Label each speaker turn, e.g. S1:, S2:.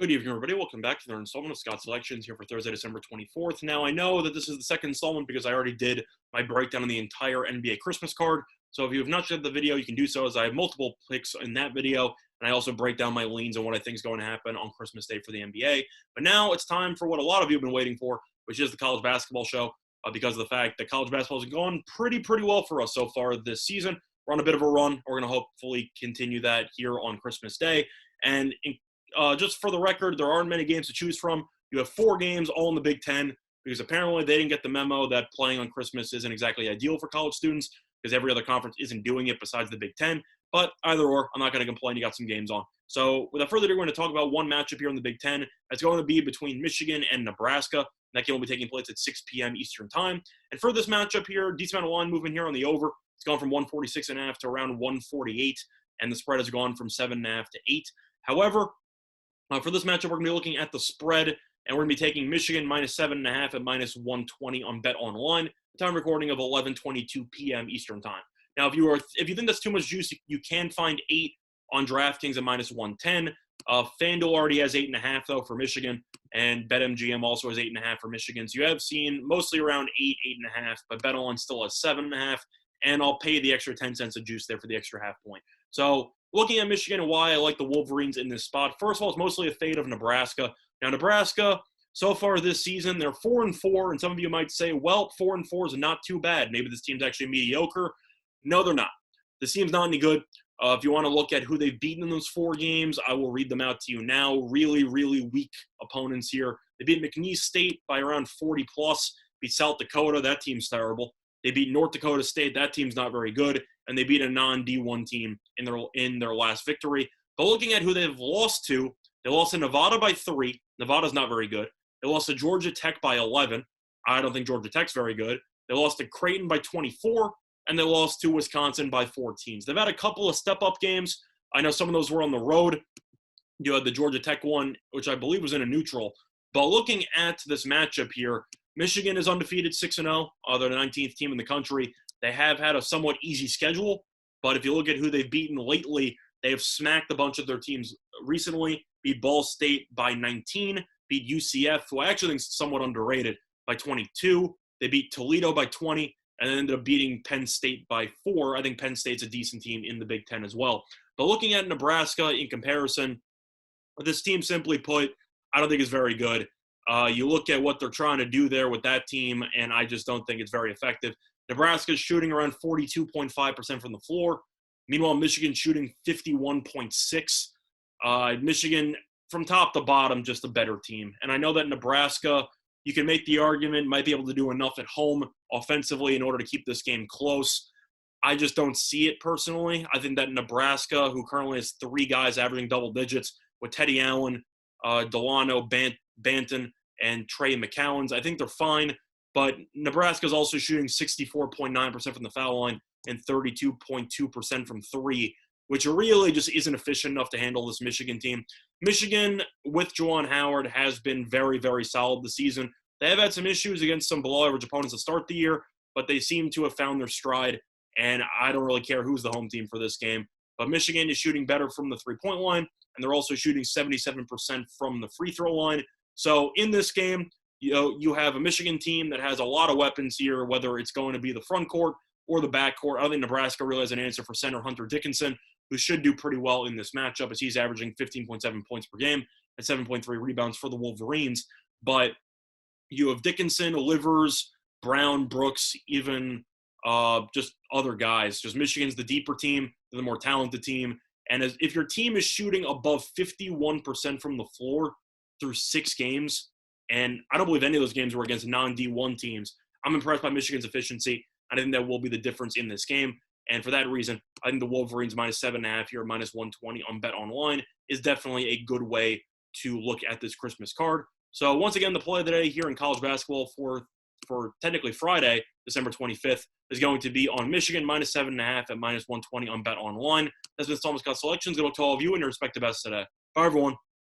S1: Good evening, everybody. Welcome back to another installment of Scott's Selections here for Thursday, December 24th. Now, I know that this is the second installment because I already did my breakdown on the entire NBA Christmas card. So if you have not checked the video, you can do so, as I have multiple picks in that video, and I also break down my leans and what I think is going to happen on Christmas Day for the NBA. But now it's time for what a lot of you have been waiting for, which is the college basketball show, because of the fact that college basketball has gone pretty well for us so far this season. We're on a bit of a run. We're going to hopefully continue that here on Christmas Day. And just for the record, there aren't many games to choose from. You have 4 games all in the Big Ten because apparently they didn't get the memo that playing on Christmas isn't exactly ideal for college students because every other conference isn't doing it besides the Big Ten. But either or, I'm not going to complain. You got some games on. So without further ado, we're going to talk about one matchup here in the Big Ten. It's going to be between Michigan and Nebraska. That game will be taking place at 6 p.m. Eastern Time. And for this matchup here, decent amount of line movement here on the over. It's gone from 146.5 to around 148, and the spread has gone from 7.5 to 8. However, for this matchup, we're going to be looking at the spread, and we're going to be taking Michigan minus 7.5 at minus 120 on Bet Online. The time recording of 11:22 p.m. Eastern Time. Now, if you think that's too much juice, you can find 8 on DraftKings at minus 110. FanDuel already has 8.5 though for Michigan, and BetMGM also has 8.5 for Michigan. So you have seen mostly around 8, 8.5, but Bet Online still has 7.5, and I'll pay the extra 10 cents of juice there for the extra half point. So looking at Michigan and why I like the Wolverines in this spot, first of all, it's mostly a fade of Nebraska. Now, Nebraska, so far this season, they're 4-4, and some of you might say, well, 4-4 is not too bad. Maybe this team's actually mediocre. No, they're not. This team's not any good. If you want to look at who they've beaten in those 4 games, I will read them out to you now. Really weak opponents here. They beat McNeese State by around 40+, beat South Dakota. That team's terrible. They beat North Dakota State. That team's not very good. And they beat a non-D1 team in their last victory. But looking at who they've lost to, they lost to Nevada by 3. Nevada's not very good. They lost to Georgia Tech by 11. I don't think Georgia Tech's very good. They lost to Creighton by 24. And they lost to Wisconsin by 14. They've had a couple of step-up games. I know some of those were on the road. You had the Georgia Tech one, which I believe was in a neutral. But looking at this matchup here, Michigan is undefeated 6-0. They're the 19th team in the country. They have had a somewhat easy schedule, but if you look at who they've beaten lately, they have smacked a bunch of their teams recently, beat Ball State by 19, beat UCF, who I actually think is somewhat underrated, by 22. They beat Toledo by 20, and then ended up beating Penn State by 4. I think Penn State's a decent team in the Big Ten as well. But looking at Nebraska in comparison, this team, simply put, I don't think is very good. You look at what they're trying to do there with that team, and I just don't think it's very effective. Nebraska's shooting around 42.5% from the floor. Meanwhile, Michigan's shooting 51.6%. Michigan, from top to bottom, just a better team. And I know that Nebraska, you can make the argument, might be able to do enough at home offensively in order to keep this game close. I just don't see it personally. I think that Nebraska, who currently has 3 guys averaging double digits, with Teddy Allen, Delano, Banton, and Trey McCowens, I think they're fine. But Nebraska's also shooting 64.9% from the foul line and 32.2% from 3, which really just isn't efficient enough to handle this Michigan team. Michigan, with Juwan Howard, has been very solid this season. They have had some issues against some below-average opponents to start the year, but they seem to have found their stride, and I don't really care who's the home team for this game. But Michigan is shooting better from the three-point line, and they're also shooting 77% from the free throw line. So in this game, you have a Michigan team that has a lot of weapons here, whether it's going to be the front court or the back court. I don't think Nebraska really has an answer for center Hunter Dickinson, who should do pretty well in this matchup, as he's averaging 15.7 points per game and 7.3 rebounds for the Wolverines. But you have Dickinson, Livers, Brown, Brooks, even just other guys. Just Michigan's the deeper team, the more talented team. And if your team is shooting above 51% from the floor through 6 games, and I don't believe any of those games were against non-D1 teams, I'm impressed by Michigan's efficiency. I think that will be the difference in this game. And for that reason, I think the Wolverines minus 7.5 here, minus 120 on Bet Online is definitely a good way to look at this Christmas card. So once again, the play of the day here in college basketball for technically Friday, December 25th, is going to be on Michigan minus 7.5 at minus 120 on Bet Online. That's been Thomas Scott Selections. Good luck to all of you and your respective best today. Bye, everyone.